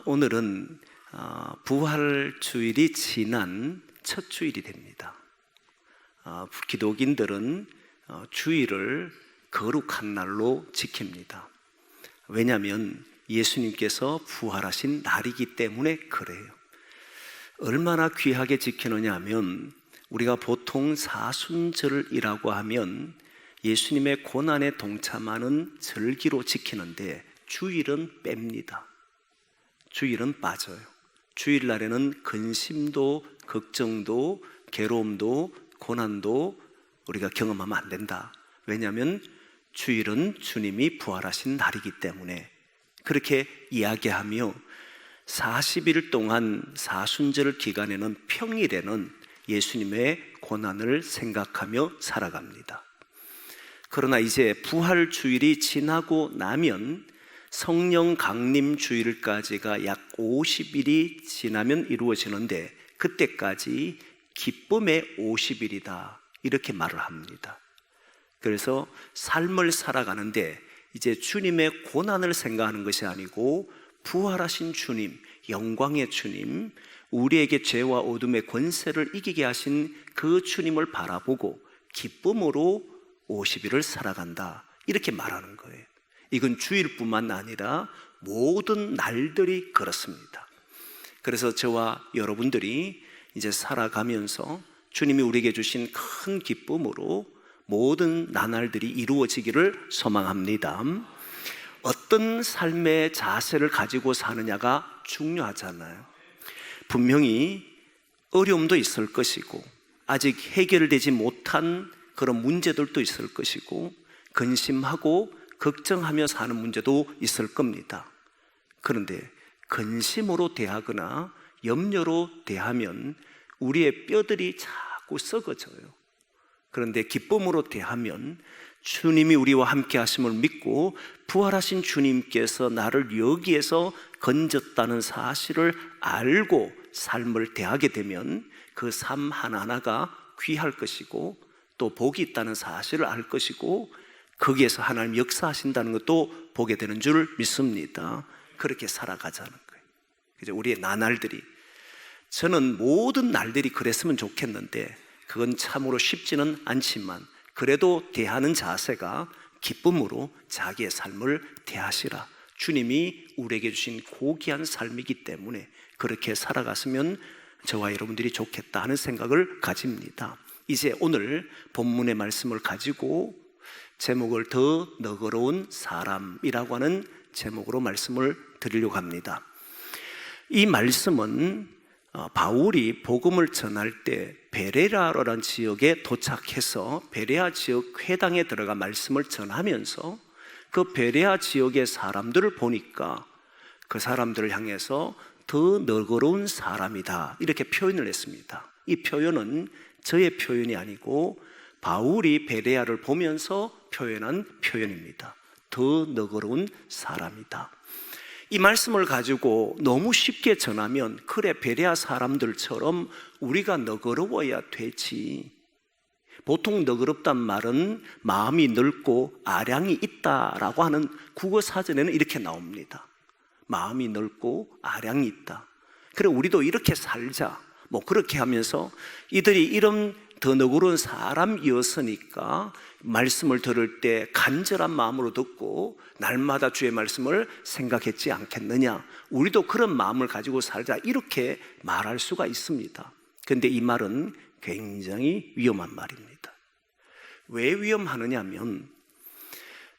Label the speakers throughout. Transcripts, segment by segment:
Speaker 1: 오늘은 부활주일이 지난 첫 주일이 됩니다. 기독인들은 주일을 거룩한 날로 지킵니다. 왜냐하면 예수님께서 부활하신 날이기 때문에 그래요. 얼마나 귀하게 지키느냐 하면, 우리가 보통 사순절이라고 하면 예수님의 고난에 동참하는 절기로 지키는데 주일은 뺍니다. 주일은 빠져요. 주일날에는 근심도, 걱정도, 괴로움도, 고난도 우리가 경험하면 안 된다. 왜냐하면 주일은 주님이 부활하신 날이기 때문에 그렇게 이야기하며, 40일 동안 사순절 기간에는, 평일에는 예수님의 고난을 생각하며 살아갑니다. 그러나 이제 부활주일이 지나고 나면 성령 강림 주일까지가 약 50일이 지나면 이루어지는데, 그때까지 기쁨의 50일이다 이렇게 말을 합니다. 그래서 삶을 살아가는데 이제 주님의 고난을 생각하는 것이 아니고 부활하신 주님, 영광의 주님, 우리에게 죄와 어둠의 권세를 이기게 하신 그 주님을 바라보고 기쁨으로 50일을 살아간다 이렇게 말하는 거예요. 이건 주일뿐만 아니라 모든 날들이 그렇습니다. 그래서 저와 여러분들이 이제 살아가면서 주님이 우리에게 주신 큰 기쁨으로 모든 나날들이 이루어지기를 소망합니다. 어떤 삶의 자세를 가지고 사느냐가 중요하잖아요. 분명히 어려움도 있을 것이고, 아직 해결되지 못한 그런 문제들도 있을 것이고, 근심하고 걱정하며 사는 문제도 있을 겁니다. 그런데 근심으로 대하거나 염려로 대하면 우리의 뼈들이 자꾸 썩어져요. 그런데 기쁨으로 대하면 주님이 우리와 함께 하심을 믿고 부활하신 주님께서 나를 여기에서 건졌다는 사실을 알고 삶을 대하게 되면 그 삶 하나하나가 귀할 것이고, 또 복이 있다는 사실을 알 것이고, 거기에서 하나님 역사하신다는 것도 보게 되는 줄 믿습니다. 그렇게 살아가자는 거예요. 그죠? 우리의 나날들이, 저는 모든 날들이 그랬으면 좋겠는데 그건 참으로 쉽지는 않지만, 그래도 대하는 자세가 기쁨으로 자기의 삶을 대하시라. 주님이 우리에게 주신 고귀한 삶이기 때문에 그렇게 살아갔으면 저와 여러분들이 좋겠다 하는 생각을 가집니다. 이제 오늘 본문의 말씀을 가지고 제목을 더 너그러운 사람이라고 하는 제목으로 말씀을 드리려고 합니다. 이 말씀은 바울이 복음을 전할 때 베레아라는 지역에 도착해서 베레아 지역 회당에 들어가 말씀을 전하면서 그 베레아 지역의 사람들을 보니까 그 사람들을 향해서 더 너그러운 사람이다 이렇게 표현을 했습니다. 이 표현은 저의 표현이 아니고 바울이 베레아를 보면서 표현한 표현입니다. 더 너그러운 사람이다. 이 말씀을 가지고 너무 쉽게 전하면, 그래 베레아 사람들처럼 우리가 너그러워야 되지. 보통 너그럽단 말은 마음이 넓고 아량이 있다라고 하는 국어 사전에는 이렇게 나옵니다. 마음이 넓고 아량이 있다. 그래 우리도 이렇게 살자. 뭐 그렇게 하면서 이들이 이런 더 너그러운 사람이었으니까 말씀을 들을 때 간절한 마음으로 듣고 날마다 주의 말씀을 생각했지 않겠느냐, 우리도 그런 마음을 가지고 살자 이렇게 말할 수가 있습니다. 그런데 이 말은 굉장히 위험한 말입니다. 왜 위험하느냐 하면,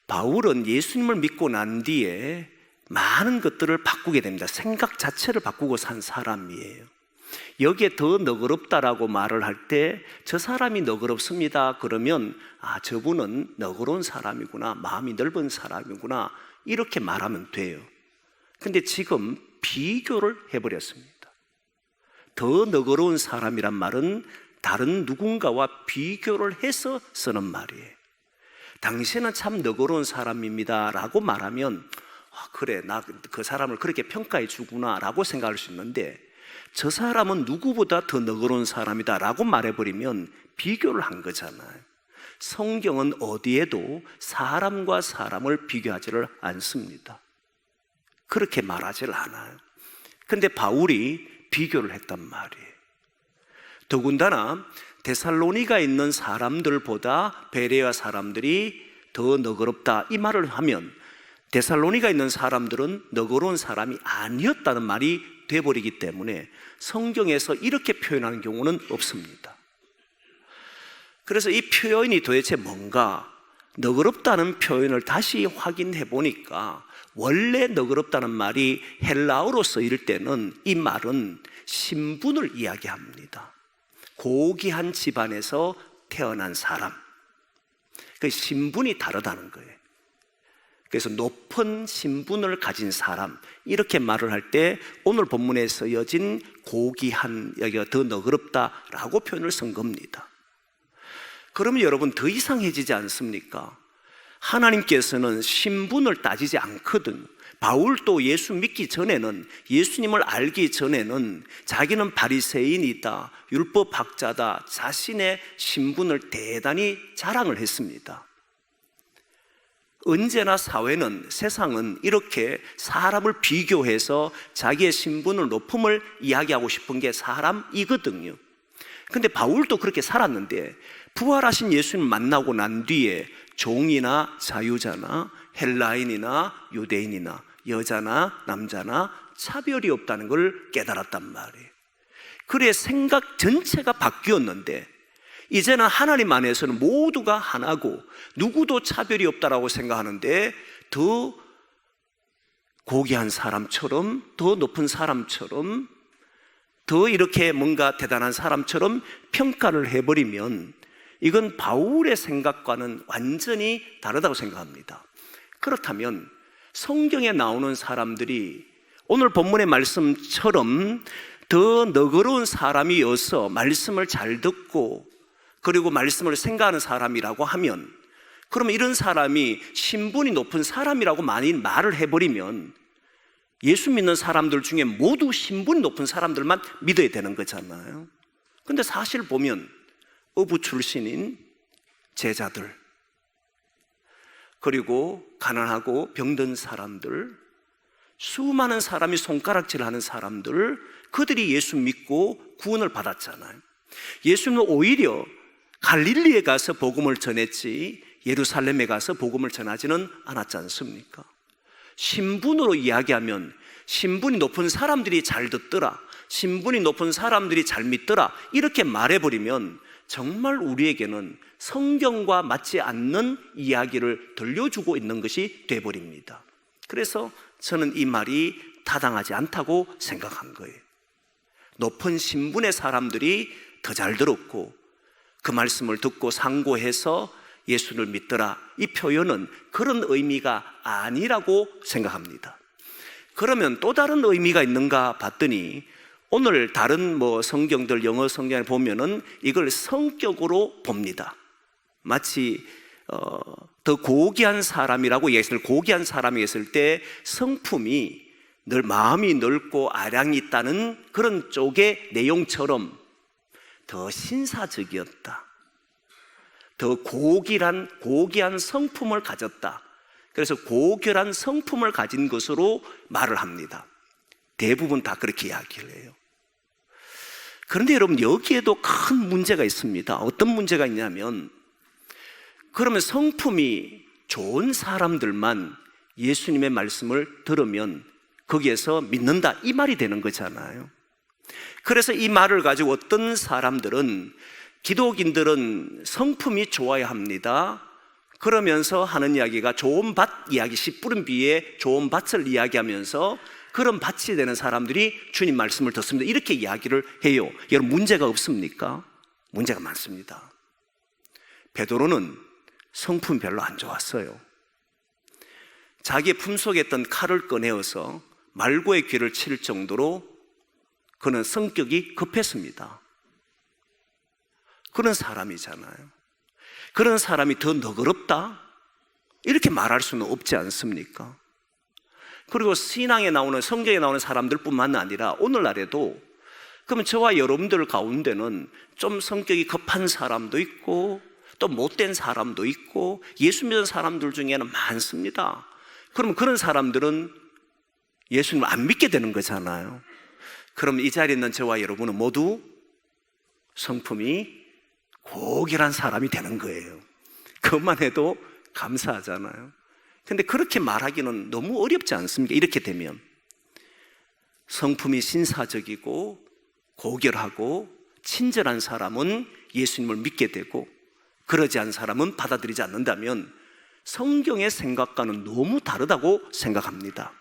Speaker 1: 바울은 예수님을 믿고 난 뒤에 많은 것들을 바꾸게 됩니다. 생각 자체를 바꾸고 산 사람이에요. 여기에 더 너그럽다라고 말을 할 때 저 사람이 너그럽습니다 그러면 저분은 너그러운 사람이구나, 마음이 넓은 사람이구나 이렇게 말하면 돼요. 근데 지금 비교를 해버렸습니다. 더 너그러운 사람이란 말은 다른 누군가와 비교를 해서 쓰는 말이에요. 당신은 참 너그러운 사람입니다 라고 말하면 그래 나 그 사람을 그렇게 평가해 주구나 라고 생각할 수 있는데, 저 사람은 누구보다 더 너그러운 사람이다 라고 말해버리면 비교를 한 거잖아요. 성경은 어디에도 사람과 사람을 비교하지를 않습니다. 그렇게 말하질 않아요. 근데 바울이 비교를 했단 말이에요. 더군다나 데살로니가에 있는 사람들보다 베레아 사람들이 더 너그럽다 이 말을 하면 데살로니가에 있는 사람들은 너그러운 사람이 아니었다는 말이 돼버리기 때문에 성경에서 이렇게 표현하는 경우는 없습니다. 그래서 이 표현이 도대체 뭔가, 너그럽다는 표현을 다시 확인해 보니까 원래 너그럽다는 말이 헬라어로 쓰일 때는 이 말은 신분을 이야기합니다. 고귀한 집안에서 태어난 사람, 그 신분이 다르다는 거예요. 그래서 높은 신분을 가진 사람, 이렇게 말을 할 때 오늘 본문에 쓰여진 고귀한, 여기가 더 너그럽다라고 표현을 쓴 겁니다. 그러면 여러분 더 이상해지지 않습니까? 하나님께서는 신분을 따지지 않거든요. 바울도 예수 믿기 전에는, 예수님을 알기 전에는 자기는 바리새인이다, 율법학자다, 자신의 신분을 대단히 자랑을 했습니다. 언제나 사회는, 세상은 이렇게 사람을 비교해서 자기의 신분을, 높음을 이야기하고 싶은 게 사람이거든요. 근데 바울도 그렇게 살았는데 부활하신 예수님을 만나고 난 뒤에 종이나 자유자나 헬라인이나 유대인이나 여자나 남자나 차별이 없다는 걸 깨달았단 말이에요. 그래 생각 전체가 바뀌었는데 이제는 하나님 안에서는 모두가 하나고 누구도 차별이 없다라고 생각하는데 더 고귀한 사람처럼, 더 높은 사람처럼, 더 이렇게 뭔가 대단한 사람처럼 평가를 해버리면 이건 바울의 생각과는 완전히 다르다고 생각합니다. 그렇다면 성경에 나오는 사람들이 오늘 본문의 말씀처럼 더 너그러운 사람이어서 말씀을 잘 듣고 그리고 말씀을 생각하는 사람이라고 하면, 그러면 이런 사람이 신분이 높은 사람이라고 많이 말을 해버리면 예수 믿는 사람들 중에 모두 신분이 높은 사람들만 믿어야 되는 거잖아요. 근데 사실 보면 어부 출신인 제자들, 그리고 가난하고 병든 사람들, 수많은 사람이 손가락질하는 사람들, 그들이 예수 믿고 구원을 받았잖아요. 예수는 오히려 갈릴리에 가서 복음을 전했지 예루살렘에 가서 복음을 전하지는 않았지 않습니까? 신분으로 이야기하면 신분이 높은 사람들이 잘 듣더라, 신분이 높은 사람들이 잘 믿더라, 이렇게 말해버리면 정말 우리에게는 성경과 맞지 않는 이야기를 들려주고 있는 것이 돼버립니다. 그래서 저는 이 말이 타당하지 않다고 생각한 거예요. 높은 신분의 사람들이 더 잘 들었고 그 말씀을 듣고 상고해서 예수를 믿더라, 이 표현은 그런 의미가 아니라고 생각합니다. 그러면 또 다른 의미가 있는가 봤더니 오늘 다른 성경들, 영어 성경에 보면은 이걸 성격으로 봅니다. 마치 더 고귀한 사람이라고 얘기했을 때, 고귀한 사람이 했을 때 성품이 늘 마음이 넓고 아량이 있다는 그런 쪽의 내용처럼 더 신사적이었다, 더 고귀한 성품을 가졌다, 그래서 고결한 성품을 가진 것으로 말을 합니다. 대부분 다 그렇게 이야기를 해요. 그런데 여러분, 여기에도 큰 문제가 있습니다. 어떤 문제가 있냐면, 그러면 성품이 좋은 사람들만 예수님의 말씀을 들으면 거기에서 믿는다, 이 말이 되는 거잖아요. 그래서 이 말을 가지고 어떤 사람들은, 기독인들은 성품이 좋아야 합니다, 그러면서 하는 이야기가 좋은 밭 이야기, 씨 뿌린 비에 좋은 밭을 이야기하면서 그런 밭이 되는 사람들이 주님 말씀을 듣습니다, 이렇게 이야기를 해요. 여러분, 문제가 없습니까? 문제가 많습니다. 베드로는 성품이 별로 안 좋았어요. 자기의 품속에 있던 칼을 꺼내어서 말고의 귀를 칠 정도로 그는 성격이 급했습니다. 그런 사람이잖아요. 그런 사람이 더 너그럽다? 이렇게 말할 수는 없지 않습니까? 그리고 신앙에 나오는, 성경에 나오는 사람들뿐만 아니라 오늘날에도, 그러면 저와 여러분들 가운데는 좀 성격이 급한 사람도 있고 또 못된 사람도 있고 예수 믿는 사람들 중에는 많습니다. 그러면 그런 사람들은 예수님을 안 믿게 되는 거잖아요. 그럼 이 자리에 있는 저와 여러분은 모두 성품이 고결한 사람이 되는 거예요. 그것만 해도 감사하잖아요. 근데 그렇게 말하기는 너무 어렵지 않습니까? 이렇게 되면 성품이 신사적이고 고결하고 친절한 사람은 예수님을 믿게 되고, 그러지 않은 사람은 받아들이지 않는다면 성경의 생각과는 너무 다르다고 생각합니다.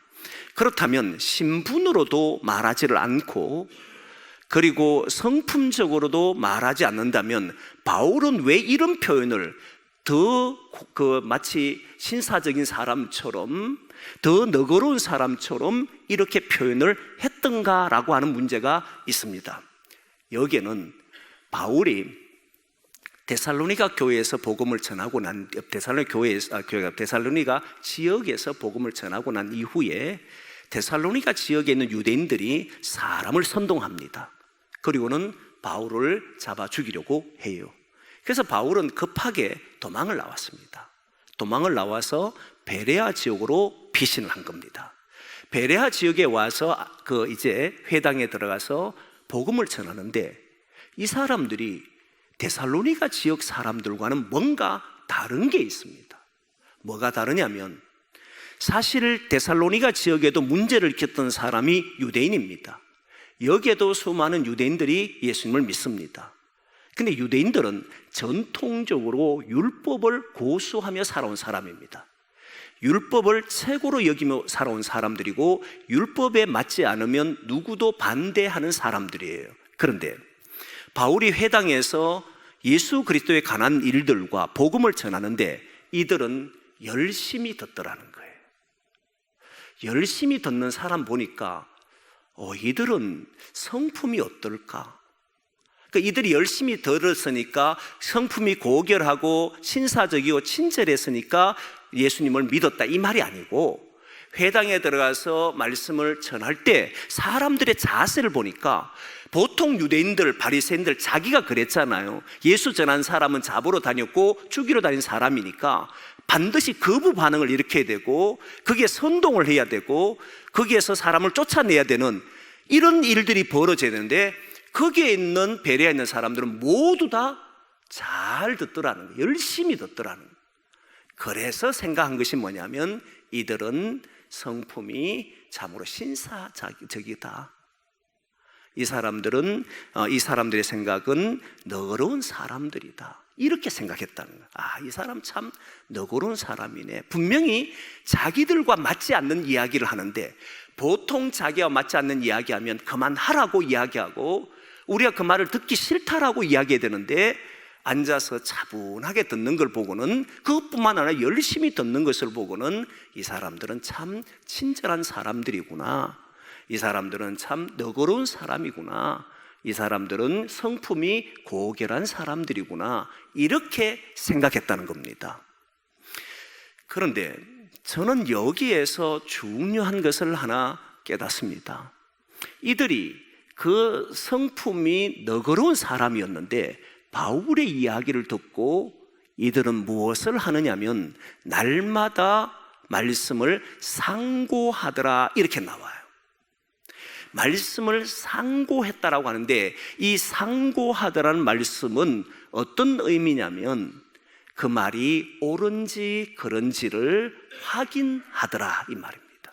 Speaker 1: 그렇다면 신분으로도 말하지를 않고, 그리고 성품적으로도 말하지 않는다면 바울은 왜 이런 표현을 더 마치 신사적인 사람처럼, 더 너그러운 사람처럼 이렇게 표현을 했던가라고 하는 문제가 있습니다. 여기에는 바울이 데살로니가 교회에서 복음을 전하고 난, 데살로니가 지역에서 복음을 전하고 난 이후에 데살로니가 지역에 있는 유대인들이 사람을 선동합니다. 그리고는 바울을 잡아 죽이려고 해요. 그래서 바울은 급하게 도망을 나왔습니다. 도망을 나와서 베레아 지역으로 피신을 한 겁니다. 베레아 지역에 와서 이제 회당에 들어가서 복음을 전하는데, 이 사람들이 데살로니가 지역 사람들과는 뭔가 다른 게 있습니다. 뭐가 다르냐면, 사실 데살로니가 지역에도 문제를 일으켰던 사람이 유대인입니다. 여기에도 수많은 유대인들이 예수님을 믿습니다. 근데 유대인들은 전통적으로 율법을 고수하며 살아온 사람입니다. 율법을 최고로 여기며 살아온 사람들이고, 율법에 맞지 않으면 누구도 반대하는 사람들이에요. 그런데 바울이 회당에서 예수 그리스도에 관한 일들과 복음을 전하는데 이들은 열심히 듣더라는 거예요. 열심히 듣는 사람 보니까 이들은 성품이 어떨까? 그러니까 이들이 열심히 들었으니까 성품이 고결하고 신사적이고 친절했으니까 예수님을 믿었다, 이 말이 아니고, 회당에 들어가서 말씀을 전할 때 사람들의 자세를 보니까 보통 유대인들, 바리새인들 자기가 그랬잖아요. 예수 전한 사람은 잡으러 다녔고 죽이러 다닌 사람이니까 반드시 거부 반응을 일으켜야 되고, 거기에 선동을 해야 되고, 거기에서 사람을 쫓아내야 되는 이런 일들이 벌어져야 되는데, 거기에 있는 베레아에 있는 사람들은 모두 다 잘 듣더라는 거예요. 열심히 듣더라는 거예요. 그래서 생각한 것이 뭐냐면, 이들은 성품이 참으로 신사적이다. 이 사람들의 생각은 너그러운 사람들이다, 이렇게 생각했다는 거예요. 이 사람 참 너그러운 사람이네. 분명히 자기들과 맞지 않는 이야기를 하는데, 보통 자기와 맞지 않는 이야기하면 그만하라고 이야기하고, 우리가 그 말을 듣기 싫다라고 이야기해야 되는데, 앉아서 차분하게 듣는 걸 보고는, 그것뿐만 아니라 열심히 듣는 것을 보고는 이 사람들은 참 친절한 사람들이구나, 이 사람들은 참 너그러운 사람이구나, 이 사람들은 성품이 고결한 사람들이구나, 이렇게 생각했다는 겁니다. 그런데 저는 여기에서 중요한 것을 하나 깨닫습니다. 이들이 그 성품이 너그러운 사람이었는데, 바울의 이야기를 듣고 이들은 무엇을 하느냐면 날마다 말씀을 상고하더라, 이렇게 나와요. 말씀을 상고했다라고 하는데, 이 상고하더라는 말씀은 어떤 의미냐면 그 말이 옳은지 그런지를 확인하더라, 이 말입니다.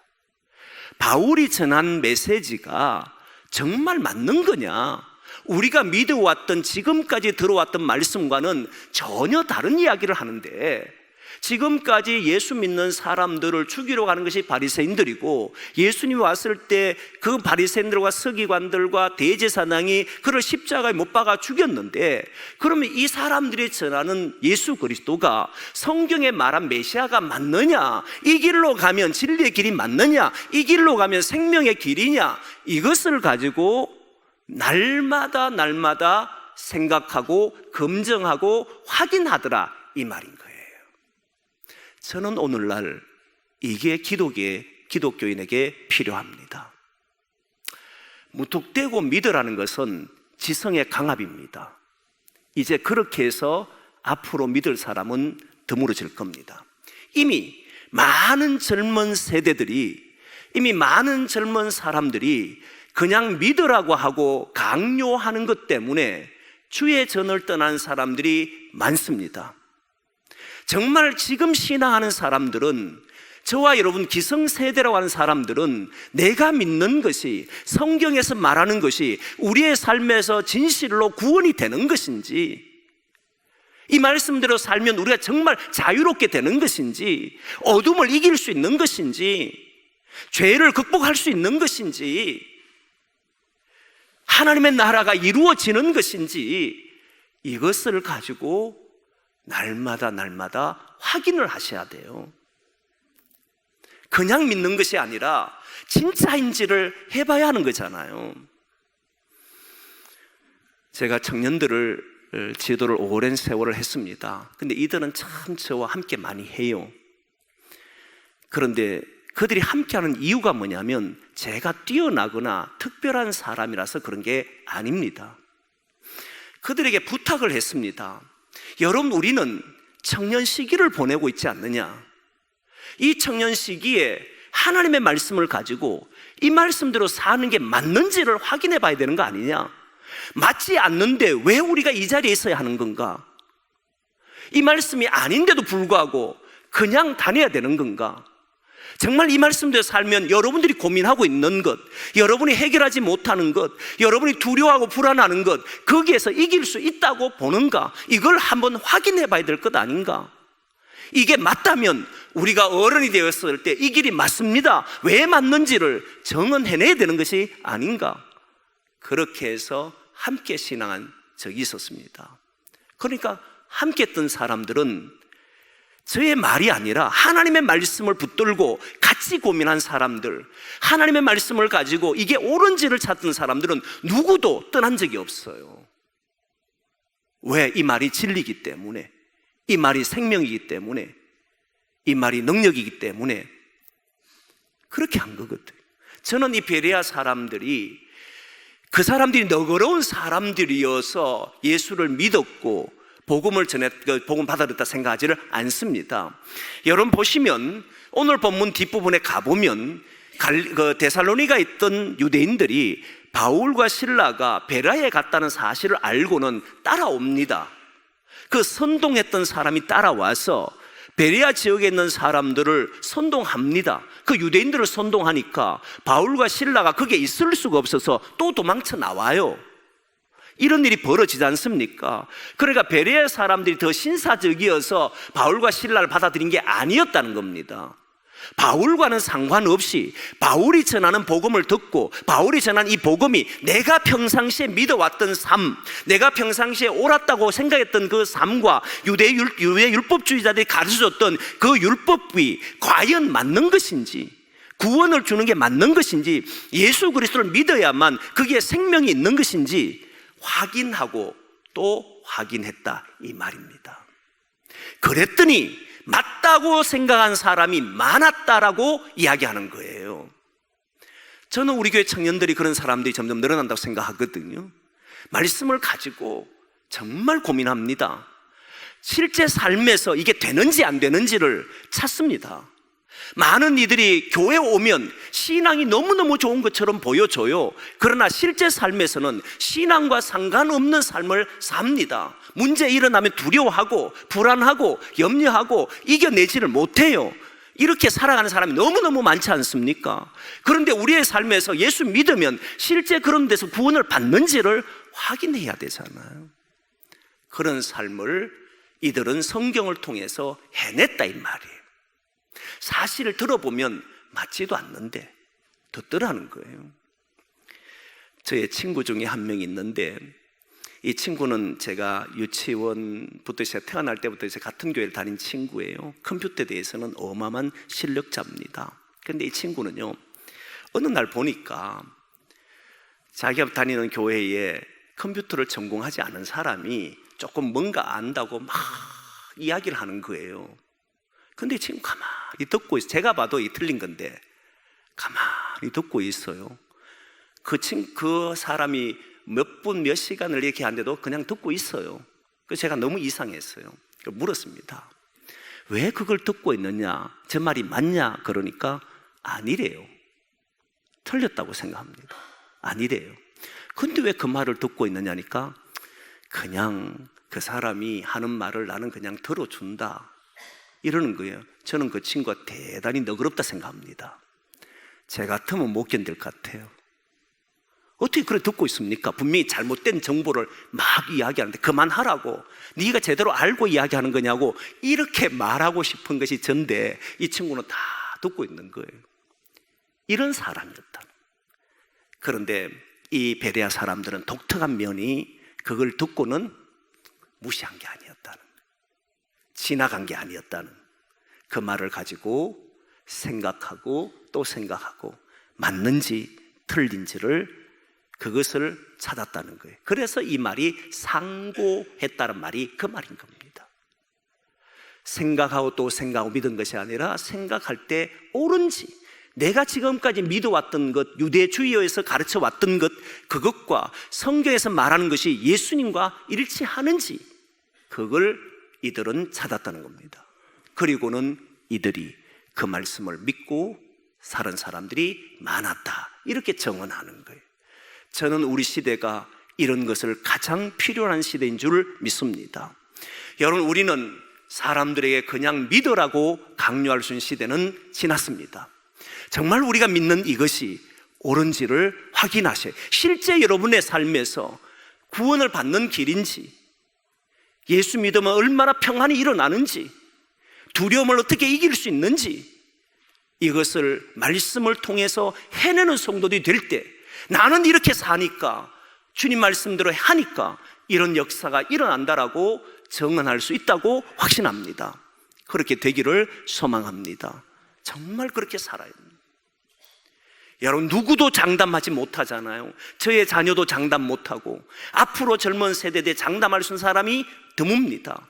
Speaker 1: 바울이 전한 메시지가 정말 맞는 거냐, 우리가 믿어왔던, 지금까지 들어왔던 말씀과는 전혀 다른 이야기를 하는데, 지금까지 예수 믿는 사람들을 죽이러 가는 것이 바리새인들이고, 예수님이 왔을 때 그 바리새인들과 서기관들과 대제사장이 그를 십자가에 못 박아 죽였는데, 그러면 이 사람들이 전하는 예수 그리스도가 성경에 말한 메시아가 맞느냐, 이 길로 가면 진리의 길이 맞느냐, 이 길로 가면 생명의 길이냐, 이것을 가지고 날마다 생각하고 검증하고 확인하더라, 이 말인 거예요. 저는 오늘날 이게 기독교인에게 필요합니다. 무턱대고 믿으라는 것은 지성의 강압입니다. 이제 그렇게 해서 앞으로 믿을 사람은 드물어질 겁니다. 이미 많은 젊은 세대들이 이미 많은 젊은 사람들이 그냥 믿으라고 하고 강요하는 것 때문에 주의 전을 떠난 사람들이 많습니다. 정말 지금 신앙하는 사람들은, 저와 여러분 기성세대라고 하는 사람들은 내가 믿는 것이, 성경에서 말하는 것이 우리의 삶에서 진실로 구원이 되는 것인지, 이 말씀대로 살면 우리가 정말 자유롭게 되는 것인지, 어둠을 이길 수 있는 것인지, 죄를 극복할 수 있는 것인지, 하나님의 나라가 이루어지는 것인지, 이것을 가지고 날마다 확인을 하셔야 돼요. 그냥 믿는 것이 아니라 진짜인지를 해봐야 하는 거잖아요. 제가 청년들을 지도를 오랜 세월을 했습니다. 근데 이들은 참 저와 함께 많이 해요. 그런데 그들이 함께하는 이유가 뭐냐면 제가 뛰어나거나 특별한 사람이라서 그런 게 아닙니다. 그들에게 부탁을 했습니다. 여러분, 우리는 청년 시기를 보내고 있지 않느냐? 이 청년 시기에 하나님의 말씀을 가지고 이 말씀대로 사는 게 맞는지를 확인해 봐야 되는 거 아니냐? 맞지 않는데 왜 우리가 이 자리에 있어야 하는 건가? 이 말씀이 아닌데도 불구하고 그냥 다녀야 되는 건가? 정말 이 말씀대로 살면 여러분들이 고민하고 있는 것, 여러분이 해결하지 못하는 것, 여러분이 두려워하고 불안하는 것, 거기에서 이길 수 있다고 보는가? 이걸 한번 확인해 봐야 될 것 아닌가? 이게 맞다면 우리가 어른이 되었을 때 이 길이 맞습니다, 왜 맞는지를 정언해내야 되는 것이 아닌가? 그렇게 해서 함께 신앙한 적이 있었습니다. 그러니까 함께 했던 사람들은 저의 말이 아니라 하나님의 말씀을 붙들고 같이 고민한 사람들, 하나님의 말씀을 가지고 이게 옳은지를 찾던 사람들은 누구도 떠난 적이 없어요. 왜? 이 말이 진리이기 때문에, 이 말이 생명이기 때문에, 이 말이 능력이기 때문에 그렇게 한 거거든요. 저는 이 베레아 사람들이, 그 사람들이 너그러운 사람들이어서 예수를 믿었고 복음 받아들였다 생각하지를 않습니다. 여러분 보시면 오늘 본문 뒷부분에 가보면 데살로니가에 있던 유대인들이 바울과 실라가 베레아에 갔다는 사실을 알고는 따라옵니다. 그 선동했던 사람이 따라와서 베레아 지역에 있는 사람들을 선동합니다. 그 유대인들을 선동하니까 바울과 실라가 거기에 있을 수가 없어서 또 도망쳐 나와요. 이런 일이 벌어지지 않습니까? 그러니까 베레아 사람들이 더 신사적이어서 바울과 실라를 받아들인 게 아니었다는 겁니다. 바울과는 상관없이 바울이 전하는 복음을 듣고 바울이 전한 이 복음이 내가 평상시에 믿어왔던 삶, 내가 평상시에 옳았다고 생각했던 그 삶과 유대 율법주의자들이 가르쳐줬던 그 율법이 과연 맞는 것인지, 구원을 주는 게 맞는 것인지, 예수 그리스도를 믿어야만 그게 생명이 있는 것인지 확인하고 또 확인했다, 이 말입니다. 그랬더니 맞다고 생각한 사람이 많았다라고 이야기하는 거예요. 저는 우리 교회 청년들이 그런 사람들이 점점 늘어난다고 생각하거든요. 말씀을 가지고 정말 고민합니다. 실제 삶에서 이게 되는지 안 되는지를 찾습니다. 많은 이들이 교회에 오면 신앙이 너무너무 좋은 것처럼 보여줘요. 그러나 실제 삶에서는 신앙과 상관없는 삶을 삽니다. 문제 일어나면 두려워하고 불안하고 염려하고 이겨내지를 못해요. 이렇게 살아가는 사람이 너무너무 많지 않습니까? 그런데 우리의 삶에서 예수 믿으면 실제 그런 데서 구원을 받는지를 확인해야 되잖아요. 그런 삶을 이들은 성경을 통해서 해냈다, 이 말이에요. 사실을 들어보면 맞지도 않는데 듣더라는 거예요. 저의 친구 중에 한 명이 있는데, 이 친구는 제가 유치원부터 제가 태어날 때부터 이제 같은 교회를 다닌 친구예요. 컴퓨터에 대해서는 어마어마한 실력자입니다. 그런데 이 친구는요, 어느 날 보니까 자기가 다니는 교회에 컴퓨터를 전공하지 않은 사람이 조금 뭔가 안다고 막 이야기를 하는 거예요. 근데 이 친구 가만히 듣고 있어요. 제가 봐도 이 틀린 건데 가만히 듣고 있어요. 그 사람이 몇 분, 몇 시간을 이렇게 하는데도 그냥 듣고 있어요. 그래서 제가 너무 이상했어요. 물었습니다. 왜 그걸 듣고 있느냐? 제 말이 맞냐? 그러니까 아니래요. 틀렸다고 생각합니다. 아니래요. 근데 왜 그 말을 듣고 있느냐니까 그냥 그 사람이 하는 말을 나는 그냥 들어준다 이러는 거예요. 저는 그 친구가 대단히 너그럽다 생각합니다. 제 같으면 못 견딜 것 같아요. 어떻게 그래 듣고 있습니까? 분명히 잘못된 정보를 막 이야기하는데 그만하라고, 네가 제대로 알고 이야기하는 거냐고 이렇게 말하고 싶은 것이 전데 이 친구는 다 듣고 있는 거예요. 이런 사람이었다. 그런데 이 베레아 사람들은 독특한 면이 그걸 듣고는 무시한 게 아니었다는, 지나간 게 아니었다는 그 말을 가지고 생각하고 또 생각하고 맞는지 틀린지를 그것을 찾았다는 거예요. 그래서 이 말이 상고했다는 말이 그 말인 겁니다. 생각하고 또 생각하고 믿은 것이 아니라 생각할 때 옳은지, 내가 지금까지 믿어왔던 것, 유대주의에서 가르쳐왔던 것, 그것과 성경에서 말하는 것이 예수님과 일치하는지 그걸 이들은 찾았다는 겁니다. 그리고는 이들이 그 말씀을 믿고 살은 사람들이 많았다 이렇게 정언하는 거예요. 저는 우리 시대가 이런 것을 가장 필요한 시대인 줄 믿습니다. 여러분, 우리는 사람들에게 그냥 믿으라고 강요할 수 있는 시대는 지났습니다. 정말 우리가 믿는 이것이 옳은지를 확인하셔야, 실제 여러분의 삶에서 구원을 받는 길인지, 예수 믿으면 얼마나 평안이 일어나는지, 두려움을 어떻게 이길 수 있는지, 이것을 말씀을 통해서 해내는 성도들이 될 때, 나는 이렇게 사니까, 주님 말씀대로 하니까 이런 역사가 일어난다라고 정언할 수 있다고 확신합니다. 그렇게 되기를 소망합니다. 정말 그렇게 살아요. 여러분, 누구도 장담하지 못하잖아요. 저의 자녀도 장담 못하고 앞으로 젊은 세대에 장담할 수 있는 사람이 드뭅니다.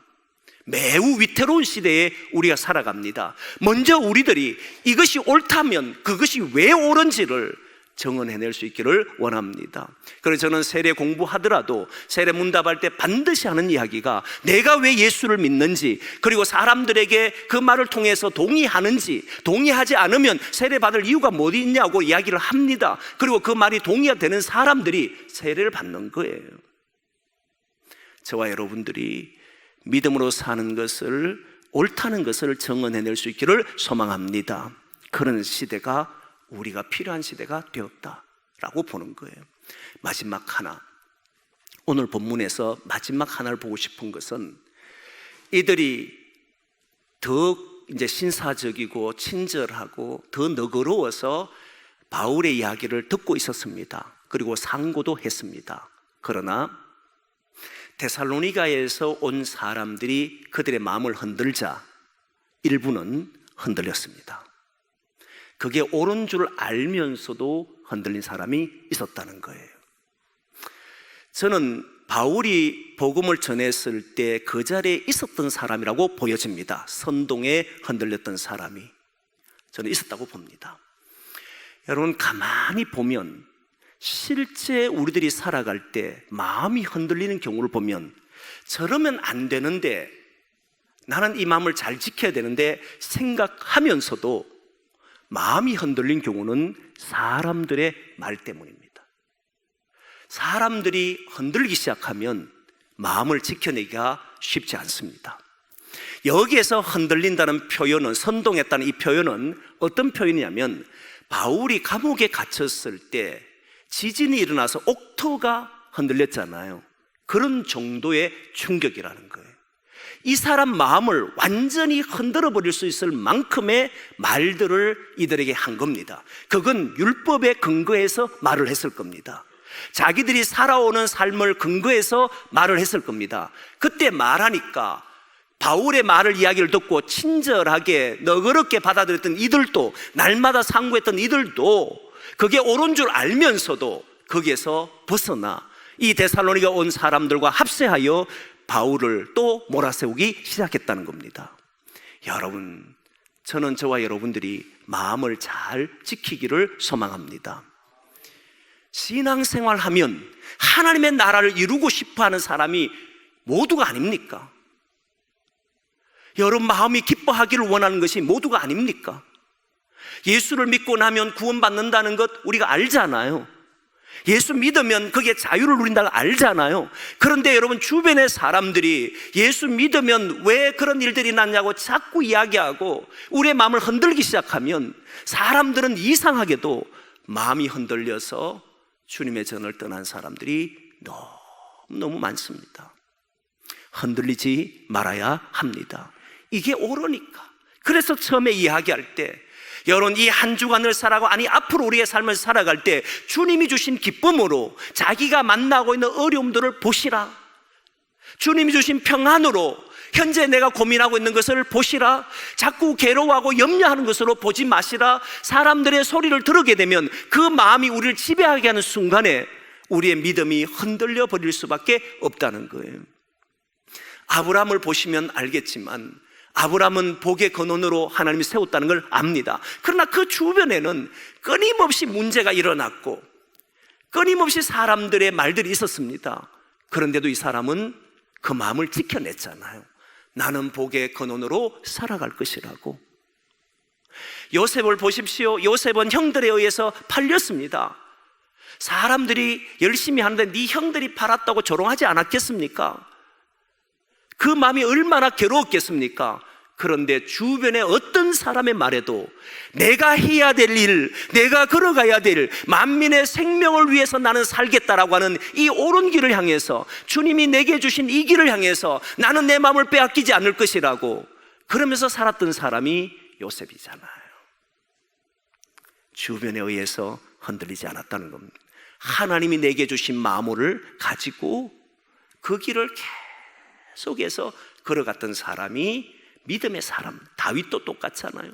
Speaker 1: 매우 위태로운 시대에 우리가 살아갑니다. 먼저 우리들이 이것이 옳다면 그것이 왜 옳은지를 정언해낼 수 있기를 원합니다. 그래서 저는 세례 공부하더라도 세례 문답할 때 반드시 하는 이야기가 내가 왜 예수를 믿는지, 그리고 사람들에게 그 말을 통해서 동의하는지, 동의하지 않으면 세례 받을 이유가 뭐 있냐고 이야기를 합니다. 그리고 그 말이 동의가 되는 사람들이 세례를 받는 거예요. 저와 여러분들이 믿음으로 사는 것을, 옳다는 것을 정언해낼 수 있기를 소망합니다. 그런 시대가 우리가 필요한 시대가 되었다라고 보는 거예요. 마지막 하나, 오늘 본문에서 마지막 하나를 보고 싶은 것은 이들이 더 이제 신사적이고 친절하고 더 너그러워서 바울의 이야기를 듣고 있었습니다. 그리고 상고도 했습니다. 그러나 데살로니가에서 온 사람들이 그들의 마음을 흔들자 일부는 흔들렸습니다. 그게 옳은 줄 알면서도 흔들린 사람이 있었다는 거예요. 저는 바울이 복음을 전했을 때 그 자리에 있었던 사람이라고 보여집니다. 선동에 흔들렸던 사람이 저는 있었다고 봅니다. 여러분, 가만히 보면 실제 우리들이 살아갈 때 마음이 흔들리는 경우를 보면 저러면 안 되는데, 나는 이 마음을 잘 지켜야 되는데 생각하면서도 마음이 흔들린 경우는 사람들의 말 때문입니다. 사람들이 흔들기 시작하면 마음을 지켜내기가 쉽지 않습니다. 여기에서 흔들린다는 표현은, 선동했다는 이 표현은 어떤 표현이냐면, 바울이 감옥에 갇혔을 때 지진이 일어나서 옥토가 흔들렸잖아요. 그런 정도의 충격이라는 거예요. 이 사람 마음을 완전히 흔들어 버릴 수 있을 만큼의 말들을 이들에게 한 겁니다. 그건 율법에 근거해서 말을 했을 겁니다. 자기들이 살아오는 삶을 근거해서 말을 했을 겁니다. 그때 말하니까 바울의 말을, 이야기를 듣고 친절하게 너그럽게 받아들였던 이들도, 날마다 상고했던 이들도 그게 옳은 줄 알면서도 거기에서 벗어나 이 데살로니가 온 사람들과 합세하여 바울을 또 몰아세우기 시작했다는 겁니다. 여러분, 저는 저와 여러분들이 마음을 잘 지키기를 소망합니다. 신앙생활하면 하나님의 나라를 이루고 싶어하는 사람이 모두가 아닙니까? 여러분 마음이 기뻐하기를 원하는 것이 모두가 아닙니까? 예수를 믿고 나면 구원받는다는 것 우리가 알잖아요. 예수 믿으면 거기에 자유를 누린다고 알잖아요. 그런데 여러분, 주변의 사람들이 예수 믿으면 왜 그런 일들이 났냐고 자꾸 이야기하고 우리의 마음을 흔들기 시작하면 사람들은 이상하게도 마음이 흔들려서 주님의 전을 떠난 사람들이 너무 많습니다. 흔들리지 말아야 합니다. 이게 옳으니까. 그래서 처음에 이야기할 때 여러분, 이 한 주간을 살아가고 앞으로 우리의 삶을 살아갈 때 주님이 주신 기쁨으로 자기가 만나고 있는 어려움들을 보시라. 주님이 주신 평안으로 현재 내가 고민하고 있는 것을 보시라. 자꾸 괴로워하고 염려하는 것으로 보지 마시라. 사람들의 소리를 들으게 되면 그 마음이 우리를 지배하게 하는 순간에 우리의 믿음이 흔들려 버릴 수밖에 없다는 거예요. 아브라함을 보시면 알겠지만 아브라함은 복의 근원으로 하나님이 세웠다는 걸 압니다. 그러나 그 주변에는 끊임없이 문제가 일어났고 끊임없이 사람들의 말들이 있었습니다. 그런데도 이 사람은 그 마음을 지켜냈잖아요. 나는 복의 근원으로 살아갈 것이라고. 요셉을 보십시오. 요셉은 형들에 의해서 팔렸습니다. 사람들이 열심히 하는데 네 형들이 팔았다고 조롱하지 않았겠습니까? 그 마음이 얼마나 괴로웠겠습니까? 그런데 주변의 어떤 사람의 말에도 내가 해야 될 일, 내가 걸어가야 될 만민의 생명을 위해서 나는 살겠다라고 하는 이 옳은 길을 향해서, 주님이 내게 주신 이 길을 향해서 나는 내 마음을 빼앗기지 않을 것이라고 그러면서 살았던 사람이 요셉이잖아요. 주변에 의해서 흔들리지 않았다는 겁니다. 하나님이 내게 주신 마음을 가지고 그 길을 계속해서 걸어갔던 사람이 믿음의 사람. 다윗도 똑같잖아요.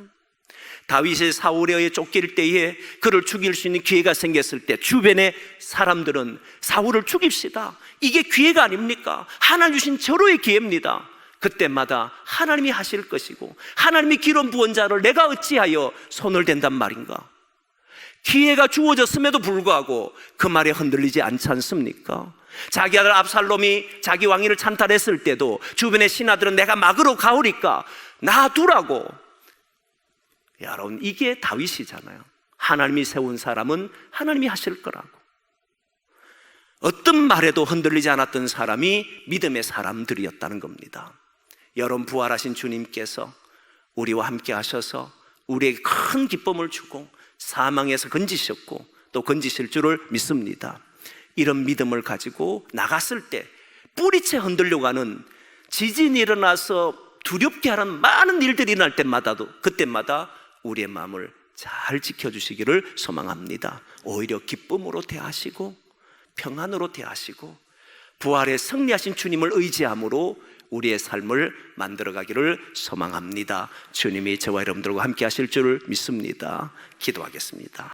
Speaker 1: 다윗이 사울에 의해 쫓길 때에 그를 죽일 수 있는 기회가 생겼을 때 주변의 사람들은 사울을 죽입시다, 이게 기회가 아닙니까? 하나님 주신 절호의 기회입니다. 그때마다 하나님이 하실 것이고 하나님이 기름 부은 자를 내가 어찌하여 손을 댄단 말인가? 기회가 주어졌음에도 불구하고 그 말에 흔들리지 않지 않습니까? 자기 아들 압살롬이 자기 왕위를 찬탈했을 때도 주변의 신하들은 내가 막으로 가오리까 놔두라고. 여러분, 이게 다윗이잖아요. 하나님이 세운 사람은 하나님이 하실 거라고. 어떤 말에도 흔들리지 않았던 사람이 믿음의 사람들이었다는 겁니다. 여러분, 부활하신 주님께서 우리와 함께 하셔서 우리에게 큰 기쁨을 주고 사망에서 건지셨고 또 건지실 줄을 믿습니다. 이런 믿음을 가지고 나갔을 때 뿌리채 흔들려고 하는, 지진이 일어나서 두렵게 하는 많은 일들이 일어날 때마다도 그때마다 우리의 마음을 잘 지켜주시기를 소망합니다. 오히려 기쁨으로 대하시고 평안으로 대하시고 부활에 승리하신 주님을 의지함으로 우리의 삶을 만들어가기를 소망합니다. 주님이 저와 여러분들과 함께 하실 줄을 믿습니다. 기도하겠습니다.